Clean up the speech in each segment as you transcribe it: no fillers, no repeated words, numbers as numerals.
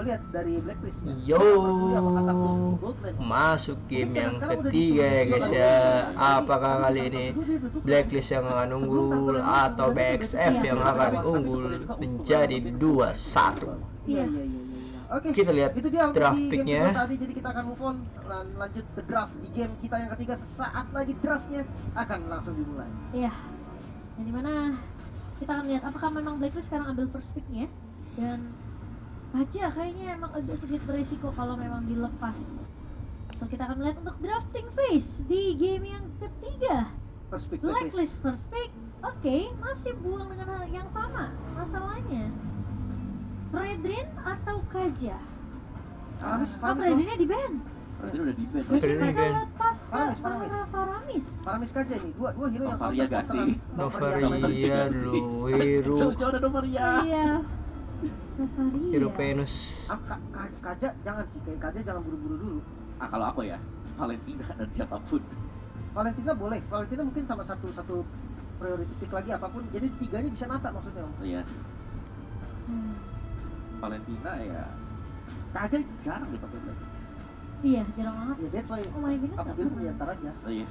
lihat dari Blacklist ya. Yo, Apa kataku gold lane. masuk game Mungkin yang sekarang udah ketiga ya ditutup guys juga ya. kan. Apakah Tadi kali kartu ini kedua dia tutup. Blacklist yang akan Sebelum unggul kartu yang atau berarti BXF yang iya. akan unggul menjadi 2-1? Iya. Oke. Kita lihat Itu dia untuk draft di game picknya. kedua tadi, jadi kita akan move on lanjut ke draft di game kita yang ketiga. Sesaat lagi draftnya akan langsung dimulai. Iya. Yang dimana kita akan lihat apakah memang Blacklist sekarang ambil first picknya, dan aja kayaknya emang agak sedikit beresiko kalau memang dilepas. So kita akan melihat untuk drafting phase di game yang ketiga. First pick Blacklist first pick. Oke, masih buang dengan hal yang sama. Masalahnya Redrin atau Kaja? Faramis. Redrinnya di ban. Itu udah di ban. Terus Redrin mereka di ban. lepas ke Faramis. Faramis. Faramis Kaja ini dua hero yang Novaria gak sih? Novaria dulu, Hero Jauh-jauh ada Novaria. Iya. Novaria. Hero Venus. Kaja jangan sih, kayak Kaja jangan buru-buru dulu. Kalau aku ya, Valentina dan siapapun. Valentina boleh, Valentina mungkin sama satu priority pick lagi apapun, jadi tiganya bisa nata maksudnya om. Iya, Valentina ya. Kaja jarang dipakai lagi. Iya, jarang banget. Ya that's why Oh my goodness, aku nggak bilang pernah. ntar aja. Oh iya.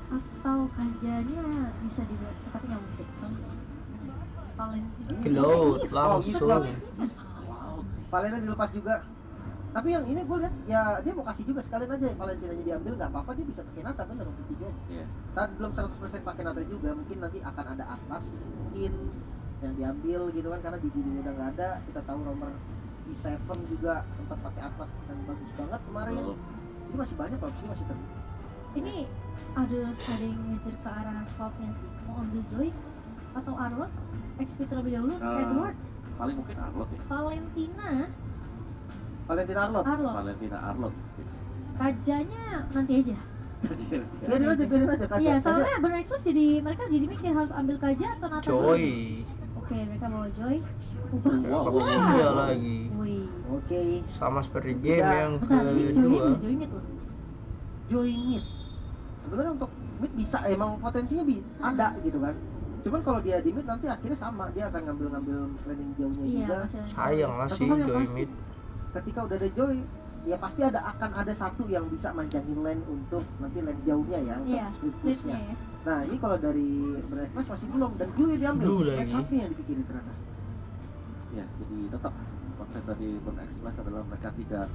Atau Kajanya bisa di tapi nggak mungkin. Valentina. Cloud langsung. Cloud. Valena dilepas juga. Tapi yang ini gue lihat ya dia mau kasih juga sekalian aja Valentinanya diambil, nggak apa-apa, dia bisa pakai nata bener untuk tiganya. Iya. Kan belum 100% pakai nata juga, mungkin nanti akan ada Atlas mungkin yang diambil gitu kan, karena di Gini udah nggak ada. Kita tahu nomor di 7 juga sempat pakai Atlas dan bagus banget kemarin. Betul. Ini masih banyak opsi, masih terbuka. Ini ada yang ngejar ke arah Cloudnya sih. Mau ambil Joy atau Arlot? XP terlebih dahulu. Edward. Paling mungkin Arlot ya. Valentina Arlot. Valentina Arlot. Kajanya nanti aja. Biarin aja Kaja. Iya, soalnya Berexless jadi mereka jadi mikir harus ambil Kaja atau Nata Joy. Oke, mereka bawa Joy. Wow. Iya lagi. Wih. Oke. Sama seperti game Udah. yang Bentar, ini kedua. Joy mid loh. Join mid. Sebenarnya untuk mid bisa, emang potensinya ada gitu kan. Cuman kalau dia di mid nanti akhirnya sama, dia akan ngambil planning jauhnya Iya, juga. masih Sayang lah Satu sih hal yang Joy pasti, mid. ketika udah ada Joy, ya pasti akan ada satu yang bisa manjangin lane untuk nanti lane jauhnya ya, untuk Iya, split splitnya pushnya. ya. Nah ini kalau dari Breakfast masih belum, dan Joy diambil, Dulu lagi. next up-nya yang dipikirin ternyata. Ya, jadi tetap konsep dari Burn Express adalah mereka tidak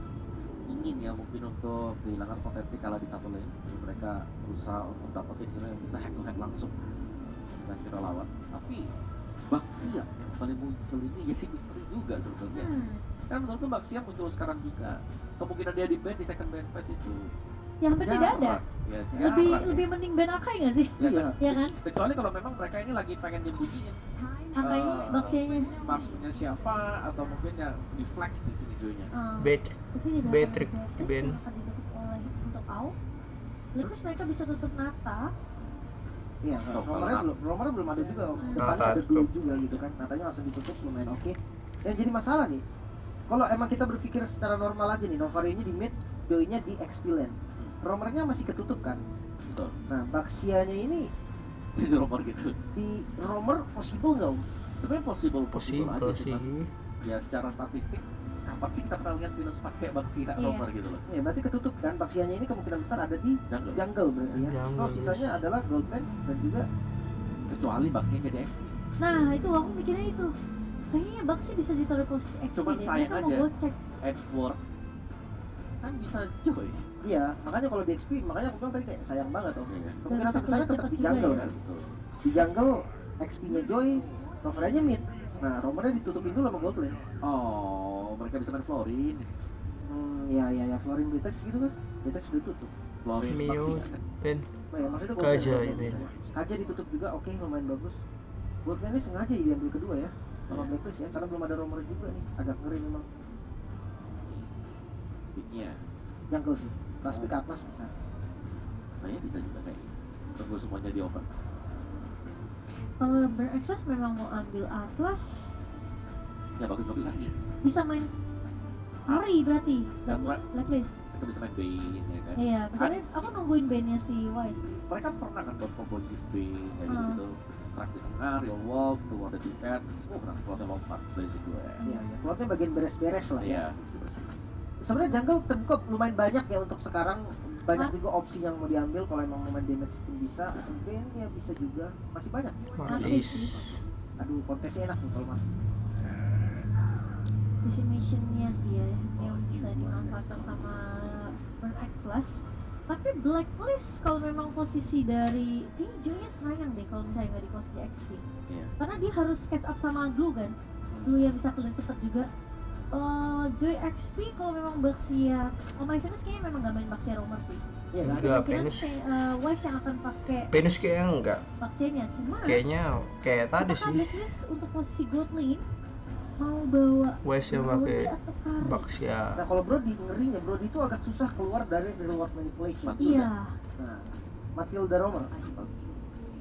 ingin ya mungkin untuk kehilangan potensi kalah di satu lane. Jadi mereka berusaha untuk dapetin hero yang bisa head to head langsung dengan hero lawan. Tapi Baxia yang paling muncul ini jadi misteri juga sebetulnya. Kan menurutku Baxia muncul sekarang juga. Kemungkinan dia di ban di second ban phase itu Ya hampir tidak ada. Ya, Lebih mending ban Akai nggak sih? Iya. Ya kan? Kecuali kalau memang mereka ini lagi pengen nyembunyiin Akainya, Baxianya. maksudnya siapa, atau mungkin yang di flex di sini Joy-nya. Bet. Tapi tidak Betrick akan di ban. akan ditutup oleh untuk AU. Terus mereka bisa tutup Nata. Iya, nomornya belum ada juga. Depannya Nata ada dua juga gitu kan. Natanya langsung ditutup, lumayan oke. Yang jadi masalah nih, kalau emang kita berpikir secara normal aja nih, Novaria-nya di mid, Joy-nya di XP lane. Romernya masih ketutup kan. Betul. Nah, Baxianya ini Di nomor gitu. di Romer possible nggak om? Sebenarnya possible Possible aja sih. cuman ya secara statistik kapan sih kita pernah lihat Venus pakai Baxia Iya. nomor gitu loh. Ya berarti ketutup kan. Baxianya ini kemungkinan besar ada di Jungle. jungle berarti ya. Jungle. Oh, sisanya adalah gold lane dan juga Kecuali Baxia jadi XP. Nah, itu aku mikirnya itu. Kayaknya Baxi bisa ditaruh posisi XP Cuman deh. sayang Mereka mau aja. gocek. Edward kan bisa Joy. iya, makanya kalau di XP, makanya aku bilang tadi kayak sayang banget om. Iya. Kemungkinan bisa terbesar keluar tetap cepet di juga jungle ya. kan. Betul. Di jungle XP-nya Joy, Novaria mid. Nah, Romernya ditutupin dulu sama gold lane. Oh, mereka bisa main Florin. Ya, Florin Blitex gitu kan. Blitex udah tutup. Florin Mio Baxia kan. Ben. Nah, ya maksudnya Kaja gold lane. ini. Kaja ditutup juga, oke, lumayan bagus. Gold lane-nya sengaja diambil kedua ya. Sama Iya. Blacklist ya, karena belum ada Romer juga nih. Agak ngeri memang. Picknya. Jungle sih. Pas pick Atlas bisa. Nah ya bisa juga kayak gitu. Tunggu semuanya di open. Kalau Berexless memang mau ambil Atlas, Ya bagus-bagus aja. bisa main Ari berarti. Dan Blacklist. Kita bisa main Bane ya kan. Iya, misalnya aku nungguin bandnya si Wise. Mereka pernah kan buat combo Gisbane kayak gitu. track di tengah, real walk, keluar dari defense, keluarnya lompat Blazing gue. Iya, ya. Keluarnya bagian beres-beres lah ya. Iya, bersih-bersih. Sebenarnya jungle terbuka lumayan banyak ya untuk sekarang. Banyak juga opsi yang mau diambil kalau emang mau main damage pun bisa. Atau mungkin ya bisa juga. Masih banyak. Mantis. Aduh, kontesnya enak nih kalau Mantis. Decimationnya sih ya yang bisa dimanfaatkan sama Burn Exless. Tapi Blacklist kalau memang posisi dari ini Joynya sayang deh kalau misalnya nggak di posisi XP. Iya. Karena dia harus catch up sama Glue kan. Glue yang bisa clear cepet juga. Joy XP kalau memang Baxia, My Venus kayaknya memang gak main Baxia Romer sih. Iya kan? Enggak, Kemungkinan Venus. Wise yang akan pakai Venus kayaknya enggak. Baxianya, cuma Kayaknya kayak tadi apakah sih. Blacklist untuk posisi gold lane mau bawa Wes yang Brody pakai atau Kari? Baxia. Nah kalau Brody, ngerinya Brody itu agak susah keluar dari reward manipulation. Iya. Nah, Matilda Romer.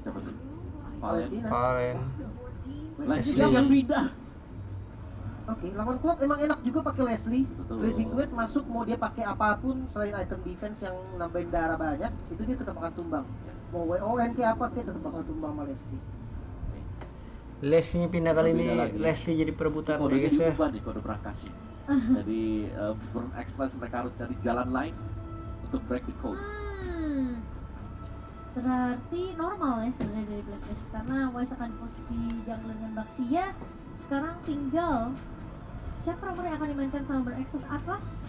Dapat tuh. Valen. Valentina. Valen. Leslie Leslie. yang pindah. Oke, lawan Cloud emang enak juga pakai Leslie. Betul. Blazing Duet masuk mau dia pakai apapun selain item defense yang nambahin darah banyak, itu dia tetap akan tumbang. Mau WON kayak apa kayak tetap akan tumbang sama Leslie. Leslie pindah kali ini. Beda lagi. Leslie jadi perebutan Kode deh guys ya. diubah nih, kode berangkasi. Jadi Burn Express mereka harus cari jalan lain untuk break the code. Berarti normal ya sebenarnya dari Blacklist karena Wise akan di posisi jungler dengan Baxia. Sekarang tinggal siapa nomor yang akan dimainkan sama Burn Express Atlas.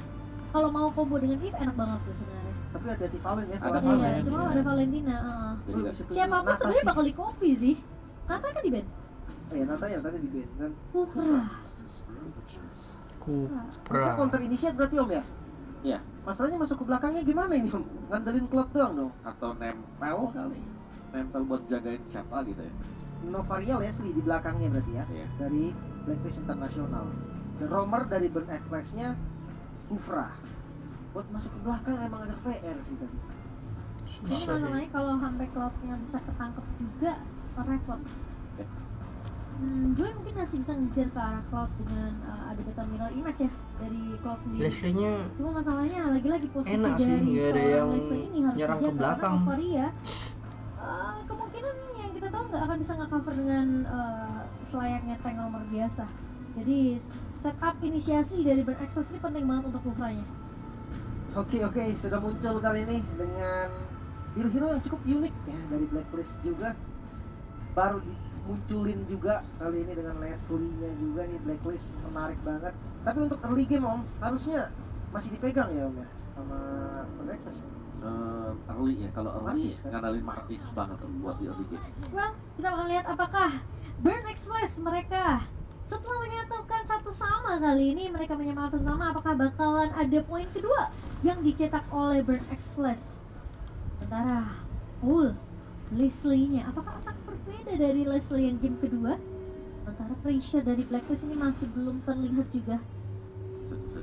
Kalau mau combo dengan Eve enak banget sih sebenarnya. Tapi hati-hati Valen ya. Ada kalau Valen. Iya, Valen. cuma Iya. ada Valentina. Jadi Belum nggak- bisa tunjuk Siapapun Nata sebenarnya sih. bakal di copy sih. Nata kan di band. Iya, Nata ya tadi di band. Dan Kufra. Kufra counter Kupra. initiate berarti Om ya? Iya. Masalahnya masuk ke belakangnya gimana ini Om? Ngandelin Cloud doang dong. Atau nempel kali. Nempel buat jagain siapa gitu ya. Novaria Leslie di belakangnya berarti ya. Iya. Dari Blacklist Internasional. Dan Romer dari Burn Express-nya Kufra. Buat masuk ke belakang emang agak PR sih tadi. Ini Susah sih. masalahnya kalau sampai Cloud-nya bisa ketangkep juga repot. Ya. Joy mungkin masih bisa ngejar ke arah Cloud dengan ada beta mirror image ya dari Cloud sendiri. Leslie-nya Cuma masalahnya lagi-lagi posisi Enak sih, dari nggak ada seorang yang Leslie ini harus nyerang ke dijaga belakang. karena Novaria kemungkinan yang kita tahu nggak akan bisa nge-cover dengan selayaknya tank nomor biasa. Jadi setup inisiasi dari Burn Express ini penting banget untuk Kufranya. Oke, sudah muncul kali ini dengan hero-hero yang cukup unik ya dari Blacklist juga. Baru dimunculin juga kali ini dengan Leslie-nya juga nih Blacklist menarik banget. Tapi untuk early game Om, harusnya masih dipegang ya Om ya sama Blacklist. Early ya, kalau early Martis, kan? ngandalin Martis banget tuh buat di early game. Well, kita akan lihat apakah Burn Express mereka setelah menyatukan satu sama kali ini mereka menyamakan satu sama, apakah bakalan ada poin kedua yang dicetak oleh Burn Express. Sementara Leslie-nya apakah akan berbeda dari Leslie yang game kedua? Sementara pressure dari Blacklist ini masih belum terlihat juga.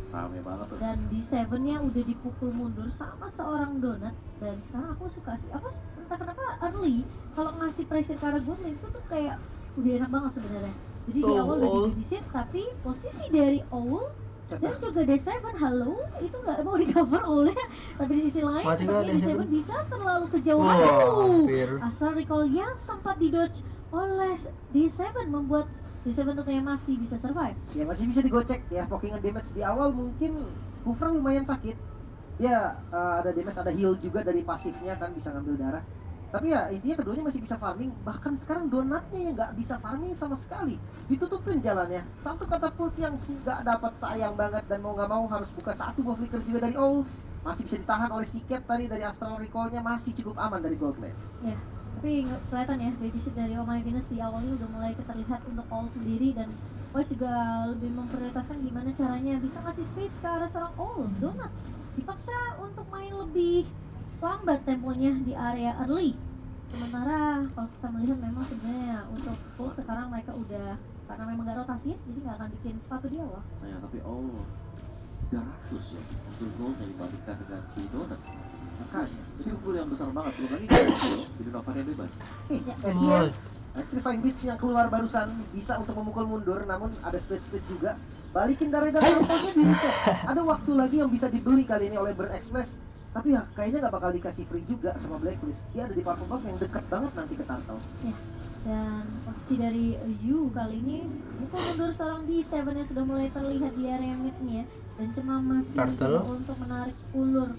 Rame banget tuh. Dan di Seven-nya udah dipukul mundur sama seorang Donut. Dan sekarang aku suka sih, aku entah kenapa early kalau ngasih pressure ke arah gold lane itu tuh kayak udah enak banget sebenarnya. Jadi di awal udah di babysit, tapi posisi dari Owl dan juga D7 halo itu nggak mau di cover oleh, tapi di sisi lain Mati nggak sepertinya D7? D7 bisa terlalu kejauhan. Wah, hampir. Asal recall yang sempat di dodge oleh D7 membuat D7 tentunya masih bisa survive. Ya masih bisa digocek ya, pokingan damage di awal mungkin Kufra lumayan sakit. Ya ada damage, ada heal juga dari pasifnya kan bisa ngambil darah. Tapi ya intinya keduanya masih bisa farming. Bahkan sekarang Donatnya yang nggak bisa farming sama sekali, ditutupin jalannya. Satu katapult yang nggak dapat sayang banget dan mau nggak mau harus buka satu buah flicker juga dari Owl. Masih bisa ditahan oleh Siket tadi dari Astral Recall-nya, masih cukup aman dari Gold Lane. Ya, tapi nggak kelihatan ya babysit dari Oh My Venus di awalnya udah mulai terlihat untuk Owl sendiri, dan Wise juga lebih memprioritaskan gimana caranya bisa ngasih space ke arah seorang Owl. Donut dipaksa untuk main lebih lambat temponya di area early. Sementara kalau kita melihat memang sebenarnya untuk Gold sekarang mereka udah, karena memang gak rotasi ya, jadi nggak akan bikin sepatu di awal. Nah, ya, tapi 300 ya untuk goalnya dibandingkan dengan si Donut. Makanya Jadi unggul yang besar banget, belum lagi jadi Novaria bebas. dia Electrifying Beats yang keluar barusan bisa untuk memukul mundur, namun ada split juga. Balikin darah tampaknya di reset. Ada waktu lagi yang bisa dibeli kali ini oleh Burn Express. Tapi ya kayaknya nggak bakal dikasih free juga sama Blacklist. Dia ada di purple buff yang dekat banget nanti ke Turtle. Dan posisi dari Yu kali ini mukul mundur seorang D7 yang sudah mulai terlihat di area midnya, dan cuma masih Turtle. mencoba untuk menarik ulur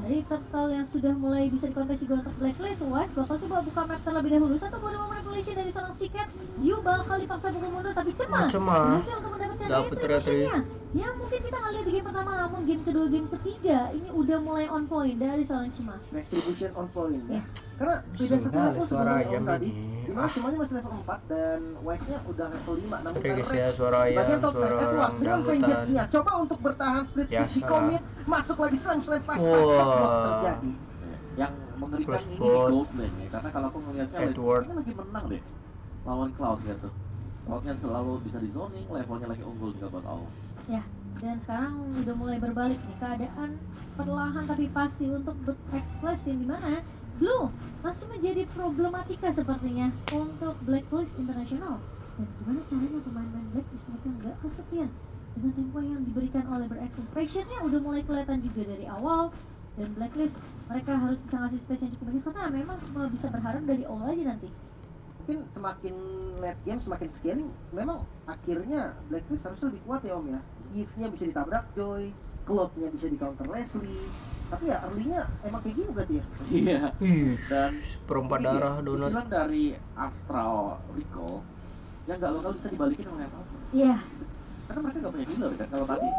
dari Turtle yang sudah mulai bisa dikontes juga untuk Blacklist. Wise bakal coba buka map terlebih dahulu. Satu buah manipulation dari seorang Seagate. Yu bakal dipaksa pukul mundur, tapi cuma berhasil untuk mendapatkan Dapet retribution-nya yang mungkin kita nggak lihat di game pertama, namun game kedua, game ketiga ini udah mulai on point dari seorang Cema. Retribution on point ya. Yes. Karena beda satu level suara sebenarnya ayam Om tadi. ini. Dimana Cemanya masih level 4 dan Wise-nya udah level 5. Namun Oke guys ya, Rex suara ayam, bagian top lane suara Edward orang dengan rambutan. vengeance-nya coba untuk bertahan split Biasa. di commit, masuk lagi slam pas Wah. terjadi. Yang mengerikan First ini di blood. gold lane ya, karena kalau aku ngeliatnya Edward. Leicester lagi menang deh lawan Cloud gitu. Cloudnya selalu bisa di zoning, levelnya lagi unggul juga buat AoE. Dan sekarang udah mulai berbalik nih keadaan, perlahan tapi pasti untuk Blacklist yang dimana Blue masih menjadi problematika sepertinya untuk Blacklist International. Dan gimana caranya pemain-pemain Blacklist mereka nggak kesepian dengan tempo yang diberikan oleh Berexcel. Pressure-nya udah mulai kelihatan juga dari awal, dan Blacklist mereka harus bisa ngasih space yang cukup banyak karena memang cuma bisa berharap dari awal aja nanti. Mungkin semakin late game semakin scaling, memang akhirnya Blacklist harus lebih kuat ya Om ya. Eve-nya bisa ditabrak Joy, Cloud-nya bisa di counter Leslie. Tapi ya early-nya emang kayak gini berarti ya. Iya. Ih, Dan perompak ini dia, darah donat. cicilan dari Astral Recall yang nggak bakal bisa dibalikin oleh apa. Iya. Karena mereka nggak punya healer kan kalau tadi.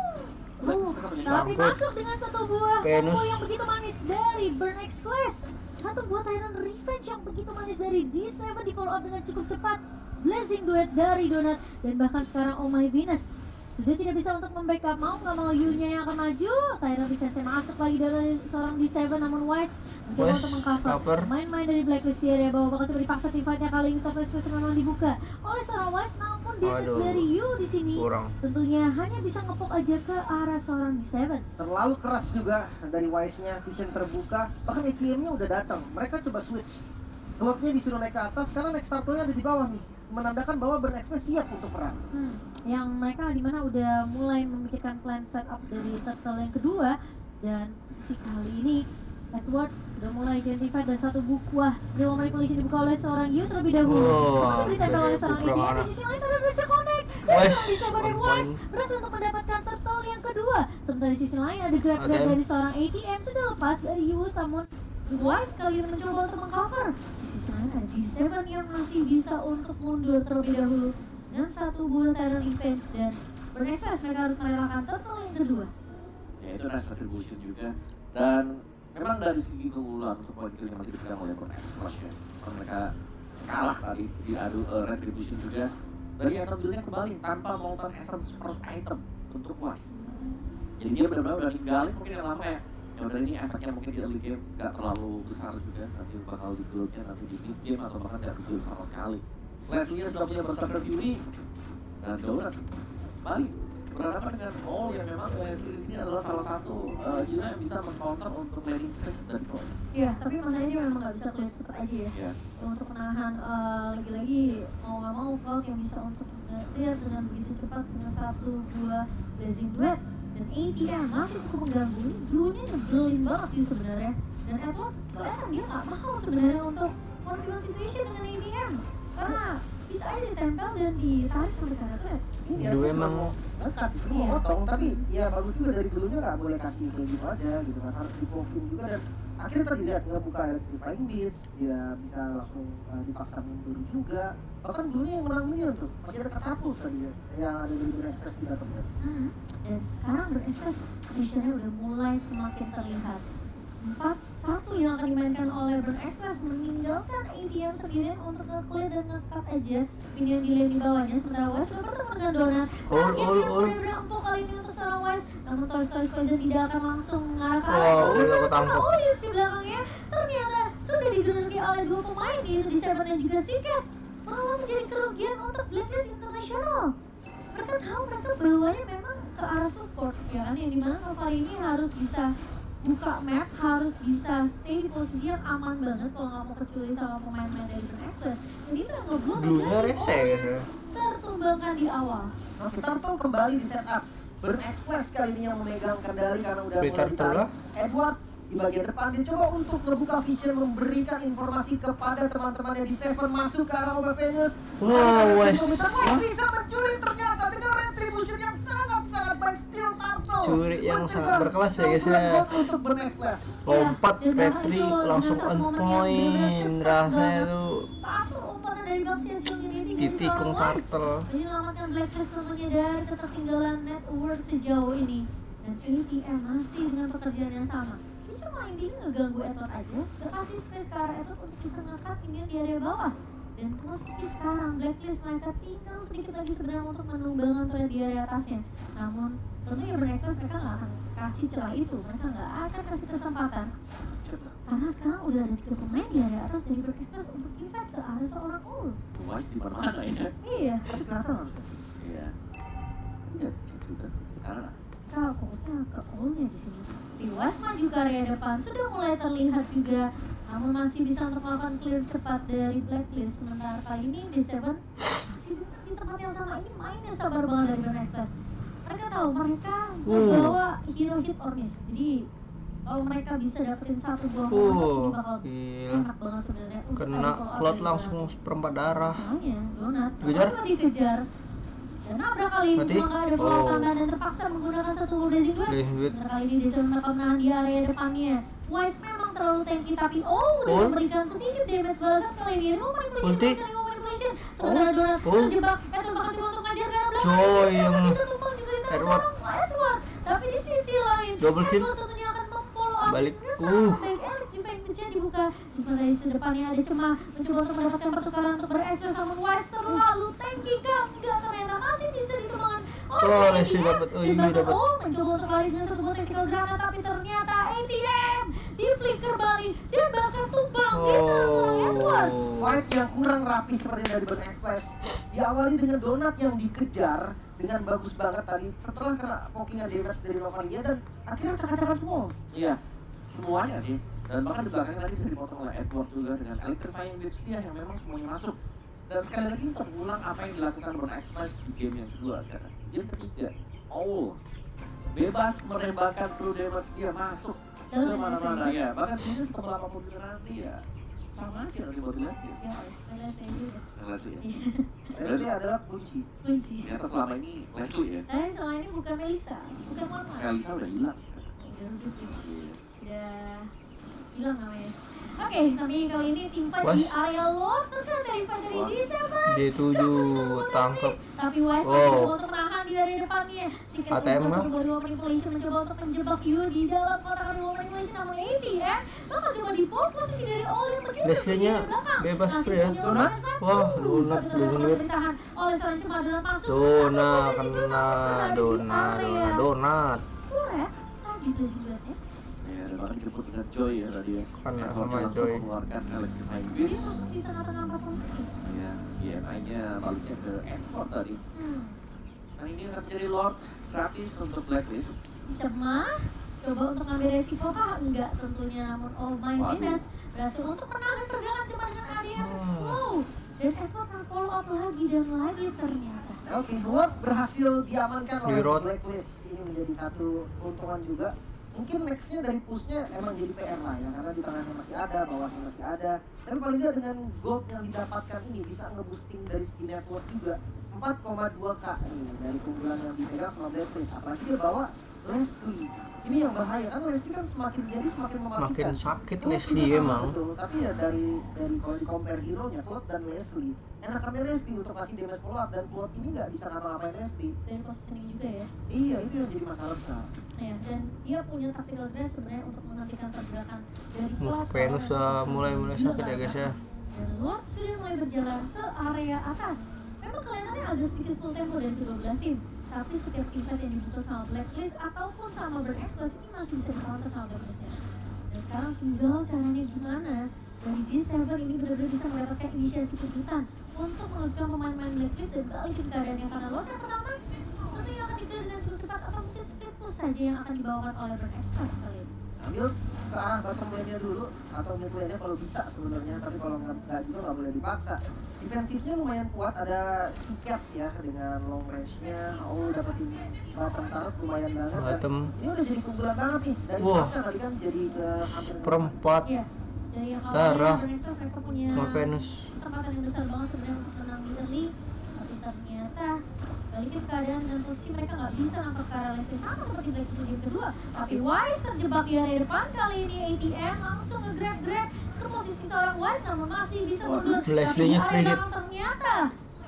Blacklist mereka punya healer. Tapi Rambut. masuk dengan satu buah Venus. combo yang begitu manis dari Burn X Class. Satu buah Tyrant Revenge yang begitu manis dari D7 di follow up dengan cukup cepat. Blazing Duet dari Donut, dan bahkan sekarang Oh My Venus sudah tidak bisa untuk membackup. Mau nggak mau Yu-nya yang akan maju. Tyrant Revenge masuk lagi dari seorang D7, namun Wise mencoba Wise untuk mengcover. cover. Main-main dari Blacklist di area bawah bakal coba dipaksa teamfight-nya kali ini. Top space memang dibuka oleh seorang Wise, namun damage Aduh. dari Yu di sini Kurang. tentunya hanya bisa ngepok aja ke arah seorang D7. Terlalu keras juga dari Wise-nya, vision terbuka, bahkan ATM-nya udah datang. Mereka coba switch. Cloud-nya disuruh naik ke atas karena next turtle-nya ada di bawah nih. Menandakan bahwa Burn Express siap untuk perang. Yang mereka dimana udah mulai memikirkan plan setup dari turtle yang kedua, dan si kali ini Edward udah mulai identify, dan satu buah Dewa Manipulation dibuka oleh seorang Yu terlebih dahulu. Wah, Kemudian ditempel oleh seorang kurang ADM. Di arah. sisi lain ada Raja Connect, dan Wise, seorang Deceiver dan on Wise point. berhasil untuk mendapatkan turtle yang kedua. Sementara di sisi lain ada grab ADM. dari seorang ATM sudah lepas dari Yu, namun Wise kali ini mencoba untuk mengcover. Di sisi lain ada D7 yang masih bisa untuk mundur terlebih dahulu dengan satu buah Tyrant Revenge, dan Burn Express mereka harus merelakan turtle yang kedua. Ya itu nice retribution juga. Dan memang dari segi keunggulan untuk poin kill yang masih dipegang oleh Burn Express ya. Karena mereka kalah tadi di adu retribution juga. Dari item build-nya kembali tanpa Molten Essence first item untuk puas. Jadi dia benar-benar udah ninggalin mungkin yang lama ya. Yang udah ini efeknya mungkin di early game gak terlalu besar juga. Nanti bakal di build-nya nanti di mid game atau bahkan gak di build sama sekali. Leslie sudah punya Berserker Fury dan Donut balik berhadapan dengan yang memang Leslie di sini adalah salah satu hero yang bisa meng-counter untuk landing phase dari Cloud. Iya, tapi masalahnya memang nggak bisa clear cepat aja ya. Ya. Untuk menahan lagi-lagi mau nggak mau Cloud yang bisa untuk clear dengan begitu cepat dengan satu buah Blazing Duet, dan ATM masih cukup mengganggu. Blue-nya nyebelin banget sih sebenarnya. Dan Edward kelihatan dia nggak mau sebenarnya untuk one-on-one situation dengan ATM, karena bisa aja ditempel dan ditarik sampai ke arah thread. Ini Dulu ya, emang dekat, cuma Iya. potong, tapi ya bagus juga dari dulunya nggak boleh kasih kayak gitu aja gitu kan, harus dipokin juga, dan akhirnya tadi lihat ngebuka Electrifying Beast, dia bisa langsung dipaksa mundur juga. Bahkan dulunya yang menang ini tuh masih ada katapult tadi ya, yang ada dari Burn Express di datangnya. Dan sekarang Burn Express conditionnya udah mulai semakin terlihat. 4-1 yang akan dimainkan oleh Burn Express, meninggalkan ATM sendirian untuk nge-clear dan nge-cut aja minion di lane di bawahnya. Sementara Wise sudah bertemu dengan Donut. Target yang benar-benar empuk kali ini untuk seorang Wise, namun Toys Poison tidak akan langsung mengarah ke arah Wow, sana udah karena ketangkep. Olis di belakangnya ternyata sudah diduduki oleh dua pemain, yaitu D7 dan juga Seagate. Malah menjadi kerugian untuk Blacklist International. Mereka tahu mereka bawanya memang ke arah support ya kan, yang dimana kali ini harus bisa buka map, harus bisa stay di posisi yang aman banget kalau nggak mau kecuali sama pemain-pemain dari Burn Express. Dan itu yang ngebuat Bluenya rese guys ya. tertumbangkan di awal. Oke, Turtle kembali di setup. Burn Express kali ini yang memegang kendali karena udah Free mulai Turtle ditarik. lah. Edward Di bagian depan dia coba untuk ngebuka vision, memberikan informasi kepada teman-temannya di Seven masuk ke arah Mobile Venus. Wow, wes. Bisa mencuri ternyata dengan retribution yang sangat-sangat baik. Steel Turtle Curi yang sangat berkelas ya guys ya. untuk Bernecklace. Lompat Ya, dan Petri itu langsung dengan on satu momen yang point benar-benar rasanya cepat tuh satu lompatan dari Baxia Unity ditikung turtle. menyelamatkan Blacklist tentunya dari ketertinggalan net worth sejauh ini. Dan ATM masih dengan pekerjaan yang sama. Dia cuma intinya ngeganggu Edward aja, gak kasih space ke arah Edward untuk bisa ngangkat minion di area bawah. Dan posisi sekarang Blacklist mereka tinggal sedikit lagi sebenarnya untuk menumbangkan threat di area atasnya. Namun tentunya Bernecklace mereka gak akan kasih celah itu, mereka gak akan kasih kesempatan. Karena sekarang udah ada 3 pemain di area atas dari Bernecklace untuk invade ke arah seorang Ul. Wise di mana ya? Iya, Tapi kelihatan harusnya. Iya. Iya, cek juga. Karena kalau fokusnya ke Ulnya di sini. Tiwas maju ke area depan sudah mulai terlihat juga, namun masih bisa untuk melakukan clear cepat dari Blacklist. Sementara kali ini di Seven masih di tempat yang sama, ini mainnya sabar banget dari Bernecklace. Mereka tahu mereka membawa hero hit or miss. Jadi kalau mereka bisa dapetin satu buah momentum ini bakal Gila. enak banget sebenarnya. Untuk Kena ada follow up Cloud dari langsung Donat. seperempat darah. Masalahnya Donat Dikejar? cuma dikejar dan nabrak kali ini, Mati? cuma gak ada follow up Oh. tambahan dan terpaksa menggunakan satu Blazing Duet. Blazing Duet. Sebentar kali ini Desmond mereka menahan di area depannya. Wise memang terlalu tanky tapi udah Oh. memberikan sedikit damage balasan kali ini. Remote manipulation, Ulti. bahkan remote manipulation. Sementara Donat Oh. terjebak, Edward bakal coba untuk ngajar ke arah belakang. Coy, Desmond yang bisa tumpang juga di tangan Edward. seorang Edward. Tapi di sisi lain, Double kill. Edward tentunya akan memfollow up Balik. dengan sangat baik. Defense-nya dibuka. Di sebelah di depannya ada Cemah mencoba untuk mendapatkan pertukaran untuk berekspres, namun Wise terlalu tanky kan. Enggak, ternyata masih bisa ditemukan. Oh, Leslie dapat. Oh, Yumi dapat. Mencoba untuk lari dengan satu buah tactical granat, tapi ternyata ATM di flicker balik dan bahkan tumpang di tangan seorang Edward. Fight yang kurang rapi seperti dari Bernecklace. Diawali dengan Donat yang dikejar dengan bagus banget tadi setelah kena pokingan damage dari Novaria dan akhirnya cakar-cakar semua. iya, semuanya sih. Dan bahkan di belakang tadi bisa dipotong oleh Edward juga dengan electrifying blitz dia yang memang semuanya masuk. Dan sekali lagi terulang apa yang dilakukan Bernecklace di game yang kedua sekarang. Game ketiga, Owl bebas menembakkan true damage dia masuk ke mana-mana ya. Bahkan dia setebal apapun juga nanti ya sama aja nanti buat lihat ya. Ya, saya lihat kayak gitu. Leslie ya. Leslie adalah kunci. Kunci. Ternyata selama ini Leslie ya. Tapi selama ini bukan Melissa, bukan Mama. Kalisa udah hilang. Udah rujuk ya. Iya. Udah hilang namanya. Oke, tapi kali ini tim fight Was. di area Lord terkena dari fight dari Wah. December. D7 tangkap. Tapi Wise Oh. masih mencoba untuk menahan di area depannya. Singkat ATM untuk kah? berbuat manipulation, mencoba untuk menjebak Yu di dalam kotak manipulation, namun ATM bakal coba di pole posisi dari All yang begitu Leslie-nya bebas free ya. Donat? Wah, Donat Blazing Duet. ditahan oleh seorang Cemah. Donat masuk ke Donat satu posisi kena Donat donat. Kuret tadi Blazing Duetnya. Ya, dan bahkan dijemput dengan Joy ya tadi ya. Kena Edward sama langsung Joy. mengeluarkan electrifying Dia blitz. masuk di tengah-tengah 4 pemain. Ya, INI-nya baliknya ke Edward tadi. Hmm. Nah ini akan menjadi Lord gratis untuk Blacklist. Cemah coba untuk ngambil resiko kah? Enggak tentunya, namun oh my Waduh. goodness berhasil untuk menahan pergerakan Cemah dengan ADF Flow. Dan Edward akan follow up lagi dan lagi ternyata. Oke, Lord berhasil diamankan oleh Sirot. Blacklist. Ini menjadi satu keuntungan juga. Mungkin nextnya dari pushnya emang jadi PR lah ya, karena di tengahnya masih ada, bawahnya masih ada. Tapi paling nggak dengan gold yang didapatkan ini bisa nge-boosting dari segi network juga. 4,2k nih dari keunggulan yang dipegang sama Blacklist. Apalagi dia bawa Leslie. Ini yang bahaya kan, Leslie kan semakin jadi semakin mematikan. Makin sakit Cloud Leslie juga sama, emang. betul. Tapi ya dari kalau di compare hero-nya Cloud dan Leslie, enakannya Leslie untuk kasih damage follow up, dan Cloud ini nggak bisa ngapa-ngapain Leslie. Dan positioning juga ya. Iya, itu yang jadi masalah besar. Ya, dan dia punya tactical grade sebenarnya untuk menghentikan pergerakan dari Cloud. Venus mulai sakit ya guys ya. Dan Lord sudah mulai berjalan ke area atas. Memang kelihatannya agak sedikit slow tempo dari kedua belah tim. Tapi setiap invite yang dibutuh sama Blacklist ataupun sama Bernecklace ini masih bisa dicounter sama Blacklistnya. Dan sekarang tinggal caranya gimana dari December ini benar-benar bisa mendapatkan inisiasi kejutan untuk mengajukan pemain-pemain Blacklist dan balikin keadaannya, karena Lord yang pertama tentunya akan dikejar dengan cukup cepat, atau mungkin split push saja yang akan dibawakan oleh Bernecklace kali ini. ambil ke arah bottom lane-nya dulu atau mid lane-nya kalau bisa sebenarnya, tapi kalau nggak juga nggak boleh dipaksa. Defensifnya lumayan kuat, ada Sikat ya dengan long range-nya. Dapetin bottom turret lumayan banget. Dan Bottom ini udah jadi keunggulan banget nih dari Wah. empatnya tadi kan jadi ke hampir perempat Iya, dari yang Darah. awalnya Burning Express mereka punya sama Venus. kesempatan yang besar banget sebenarnya untuk menang di early, tapi ternyata balikin keadaan dan posisi mereka nggak bisa nangkep ke arah Leslie sama seperti Blackpink di game kedua. Tapi Wise terjebak di area depan, kali ini ATM langsung nge-grab ke posisi seorang Wise namun masih bisa mundur. Tapi di Leslie-nya area sedikit. belakang ternyata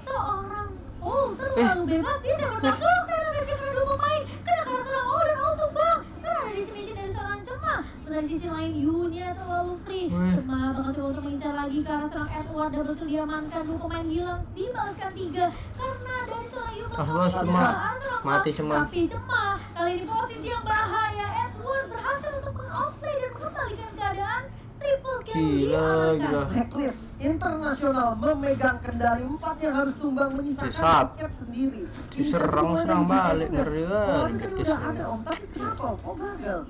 seorang terlalu bebas dia saya bermasuk karena ngecek ada 2 pemain kena ke arah seorang dan tumbang karena ada decimation dari seorang Cema. Sementara di sisi lain Yu-nya terlalu free. Cema bakal coba untuk mengincar lagi ke arah seorang Edward, double kill diamankan, 2 pemain hilang, dibalaskan 3 karena dari seorang Yu Cema. Mati Cema. Tapi Cema kali ini posisi yang bahaya, Edward berhasil untuk meng-outplay dan mengembalikan keadaan, triple kill Gila. diamankan. Blacklist internasional memegang kendali 4 yang harus tumbang menyisakan Sesat. tiket sendiri. Diserang balik ngeri banget. Tadi udah ada Om, tapi kenapa Om? Kok gagal?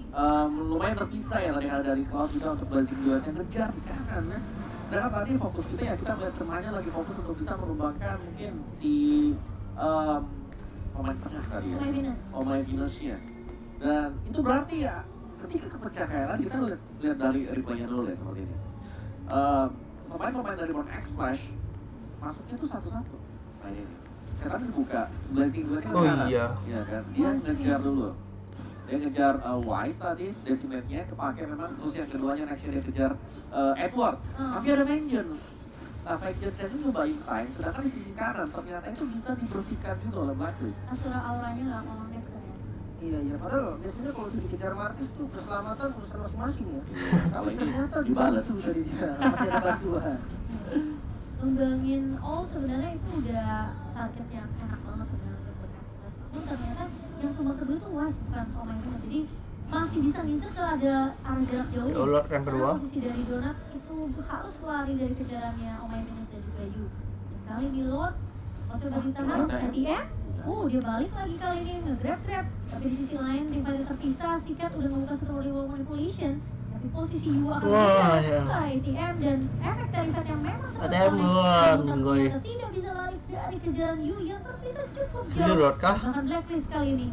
Lumayan terpisah ya tadi ada dari Cloud juga untuk Blazing Duel yang ngejar di kanan ya. Sedangkan tadi fokus kita ya kita melihat Cemanya lagi fokus untuk bisa menumbangkan mungkin si pemain tengah tadi ya. My Venus. Pemain Venus-nya. Dan itu berarti ya ketika kepecah kayak tadi kita lihat dari replaynya dulu ya seperti ini. Pemain-pemain dari Born X Flash masuknya tuh satu-satu. Nah ini. Saya tadi buka Blazing Duel kan Oh kanan. iya. Iya kan. Dia ngejar dulu. Dia ngejar Wise tadi, Decimate-nya kepake memang, terus yang keduanya next dia kejar Edward. Tapi ada Vengeance. Nah, Vengeance-nya itu nyobain time, sedangkan di sisi kanan ternyata itu bisa dibersihkan juga oleh Blacklist. Asura auranya nggak connect ternyata. Iya, padahal biasanya kalau dikejar Martis tuh keselamatan urusan masing-masing ya. Kalau ini Ternyata dibales. dibantu tadi dia, masih ada bantuan. Tunggangin sebenarnya itu udah target yang enak banget sebenarnya untuk Express. Namun ternyata yang tumbang kedua itu Wise bukan Omega Venus. Jadi masih bisa ngincer ke ada arah jarak jauh ya. Lord yang kedua. Karena posisi dari Donat itu harus lari dari kejarannya Omega Venus dan juga Yu. Dan kali ini Lord mau coba ditahan ATM. Dia balik lagi kali ini nge-grab. Tapi di sisi lain tim fighter terpisah, Sikat udah membuka satu wall manipulation. Tapi posisi Yu akan Wah, mengejar ya. ke arah ATM dan efek dari fight yang memang sangat ATM connect. doang, Namun boy. ternyata tidak bisa lari dari kejaran Yu yang terpisah cukup Ini jauh. Lord kah? Bahkan Blacklist kali ini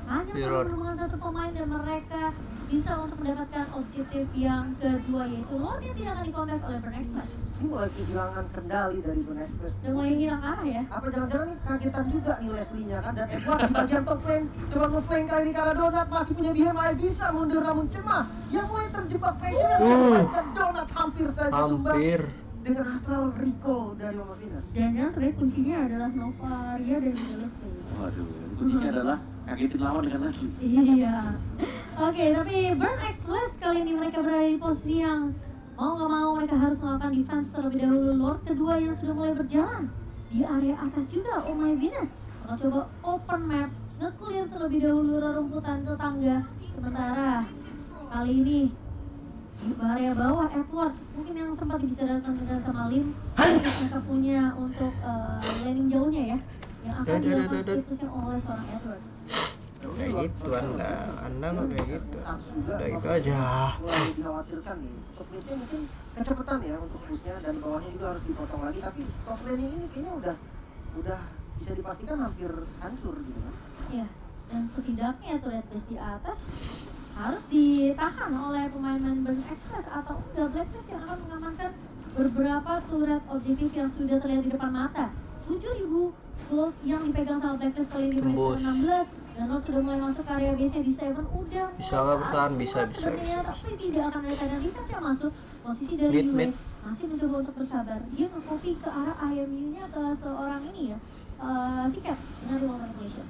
hanya Ini perlu Lord. menemukan satu pemain dan mereka bisa untuk mendapatkan objektif yang kedua yaitu Lord yang tidak akan dikontes oleh Burn Express. Ini mulai kehilangan kendali dari Burn Express. Dan mulai hilang arah ya. Apa jangan-jangan ini kagetan juga nih Leslie-nya kan, dan Edward di bagian top lane coba nge-flank kali ini karena Donat masih punya BMI bisa mundur namun Cema yang mulai terjebak pressure-nya dan Donat hampir saja tumbang Hampir. dengan astral recall dari Oma Venus. Dan sebenarnya kuncinya adalah Nova, Arya dan juga Leslie. Waduh, kuncinya adalah kagetin lawan dengan Leslie. Iya. Oke, tapi Burn Express kali ini mereka berada di posisi yang mau nggak mau mereka harus melakukan defense terlebih dahulu. Lord kedua yang sudah mulai berjalan di area atas juga. Oh my Venus bakal coba open map, nge-clear terlebih dahulu rerumputan tetangga. Sementara kali ini di area bawah Edward mungkin yang sempat dibicarakan dengan sama Lim, mereka punya untuk landing jauhnya ya, yang akan dilakukan split push oleh seorang Edward. Kayak gitu anda nggak kayak gitu. Harus juga Udah itu aja. mulai dikhawatirkan nih. Top lane-nya mungkin kecepatan ya untuk push-nya dan bawahnya juga harus dipotong lagi, tapi top lane ini kayaknya udah bisa dipastikan hampir hancur gitu kan. Iya, dan setidaknya turret base di atas harus ditahan oleh pemain-pemain Burn Express atau enggak Blacklist yang akan mengamankan beberapa turret objektif yang sudah terlihat di depan mata. 7.000 gold yang dipegang sama Blacklist kali ini menit Tembus. ke-16 dan Lord sudah mulai masuk ke area base-nya di 7 udah Bisa nggak bertahan? Bisa. sepertinya, tapi tidak akan ada tanda defense yang masuk. Posisi dari Mid, Yue mid. masih mencoba untuk bersabar. Dia nge-copy ke arah IMU-nya ke seorang ini ya, Sikat dengan ruang manipulation.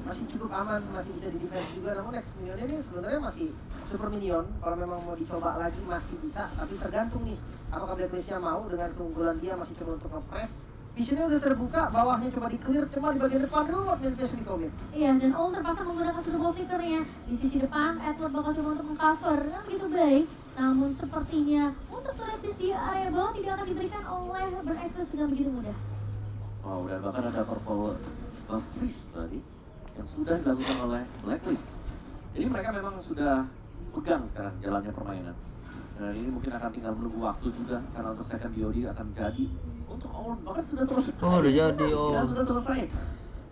Masih cukup aman, masih bisa di defense juga, namun next minionnya ini sebenarnya masih super minion. Kalau memang mau dicoba lagi masih bisa, tapi tergantung nih apakah Blacklist-nya mau dengan keunggulan dia masih coba untuk nge-press. Visionnya udah terbuka, bawahnya coba di-clear, cuma di bagian depan dulu manipulation di commit. Iya, dan All terpaksa menggunakan satu ball flickernya di sisi depan. Edward bakal coba untuk mengcover, kan begitu baik. Namun sepertinya untuk turret base di area bawah tidak akan diberikan oleh Burn Express dengan begitu mudah. Oh, dan bahkan ada purple freeze tadi yang sudah dilakukan oleh Blacklist. Jadi mereka memang sudah pegang sekarang jalannya permainan. Dan ini mungkin akan tinggal menunggu waktu juga karena untuk second BOD akan jadi untuk all bahkan sudah selesai. Oh, udah jadi, oh. Ya, sudah selesai.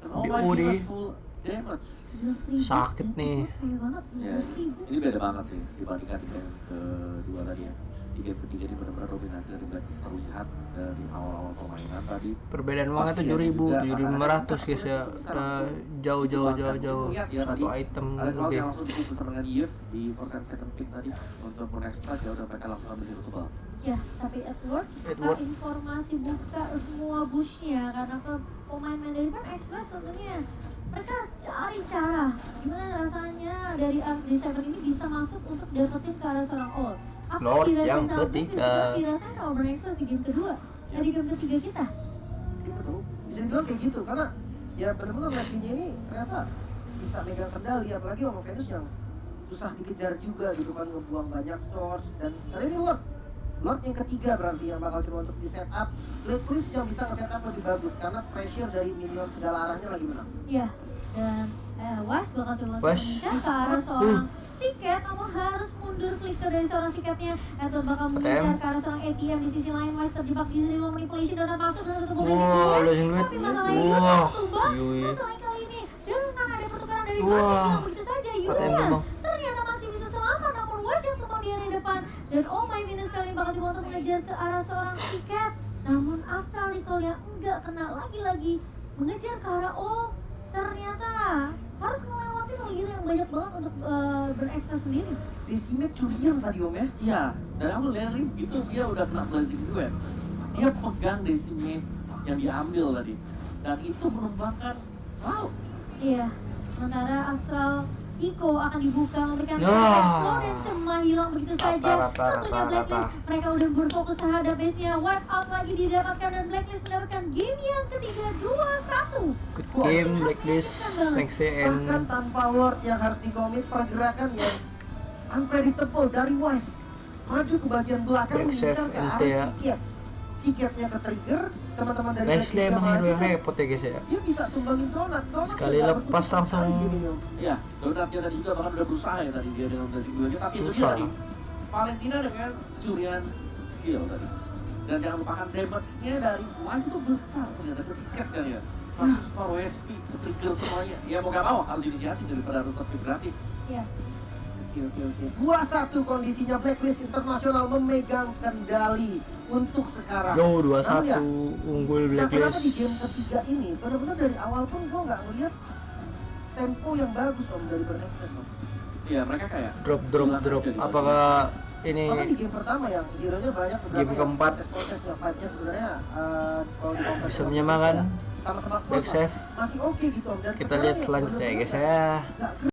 Dan all my BOD. goodness, full damage. 11.000 Sakit itu nih. Kayak banget Ya, 11.000. ini beda banget sih dibandingkan di game kedua tadi ya. Di game ketiga ini benar-benar dominasi dari Blacklist terlihat dari awal-awal permainan tadi. Perbedaan banget 7.000, 7.500 guys ya. Udah jauh. Lihat ya tadi, Satu item ada Cloud lebih. yang langsung diputus dengan Yves di first and second pick tadi untuk men-extra ya udah mereka langsung ambil zero to ball. Ya, tapi Edward, Edward. informasi buka semua bushnya karena ke pemain Mandarin Express tentunya mereka cari cara gimana rasanya dari RD7 ini bisa masuk untuk dapetin ke arah seorang all. Apa Lord dirasain yang sama Blacklist, ketiga. seperti dirasain sama Burning Express di game kedua, di game ketiga kita. Betul. Bisa dibilang kayak gitu karena ya benar-benar Levinya ini ternyata bisa megang kendali, apalagi sama Venus yang susah dikejar juga gitu kan, ngebuang banyak source. Dan kali ini Lord yang ketiga berarti yang bakal coba untuk di setup. Blacklist yang bisa nge-setup lebih bagus karena pressure dari minion segala arahnya lagi menang. Iya, dan Wise bakal coba untuk Wise. mengejar ke arah seorang Siket, namun harus mundur flicker dari seorang Siketnya. Edward bakal mengejar ke arah seorang ATM di sisi lain. Wise terjebak di sini manipulation dan masuk dengan satu posisi Wah, duet. losing duet. Tapi masalahnya Yun Wah, tumbang. Yui. Masalah kali ini dengan ada pertukaran dari Wah. Martin yang begitu saja ATM Yunnya tumbang. ternyata masih bisa selamat, namun Wise yang tumbang di area depan. Dan oh my minus kali ini bakal coba untuk mengejar ke arah seorang Siket. Namun Astral Recall yang enggak kena lagi-lagi mengejar ke arah all. Ternyata harus ngelewatin layer yang banyak banget untuk berekstra sendiri. Decimate curian tadi Om ya. Iya, dan aku lihat itu dia udah kena blazing duet. Dia pegang decimate yang diambil tadi, dan itu merupakan wow. Iya, sementara Astral Iko akan dibuka memberikan Ya. slow dan cemah hilang begitu saja. Tentunya Blacklist mereka udah berfokus terhadap base-nya. Wipe out lagi didapatkan dan Blacklist mendapatkan game yang ketiga 2-1. Good game Blacklist, thanks and Bahkan tanpa word yang harus dikomit, pergerakan yang unpredictable dari Wise maju ke bagian belakang Back mengincar save ke LT arah ya. Siket. Siketnya ke trigger, teman-teman dari Leslie Blacklist emang yang hero yang maju, repot ya guys ya. dia bisa tumbangin Donat. Sekali juga lepas berputus langsung. sekali gini, Om. Iya, Donatnya tadi juga bahkan udah berusaha ya tadi dia dengan blazing duetnya, tapi itu dia Susah. tadi Valentina dengan curian skill tadi. Dan jangan lupakan damage-nya dari Wise itu besar ternyata ke Siket kan ya. Langsung separuh HP, ke trigger semuanya. Ya mau gak mau harus inisiasi daripada harus tapi gratis. Iya. Oke. 2-1 kondisinya, Blacklist Internasional memegang kendali untuk sekarang. Yo, Namun 2-1 ya, unggul nah, kenapa di Blacklist. game ketiga ini benar-benar dari awal pun gue nggak ngeliat tempo yang bagus Om dari Bernext Om. Iya, mereka kayak Drop. hilang aja di Apakah ini Bahkan di game pertama yang hero-nya banyak, Game keempat. proses-prosesnya, fight-nya sebenarnya kalau di compare bisa sama menyamakan sama back save? masih oke gitu Om. Dan Kita sekarang lihat ya selanjutnya ya guys bener-bener ya. nggak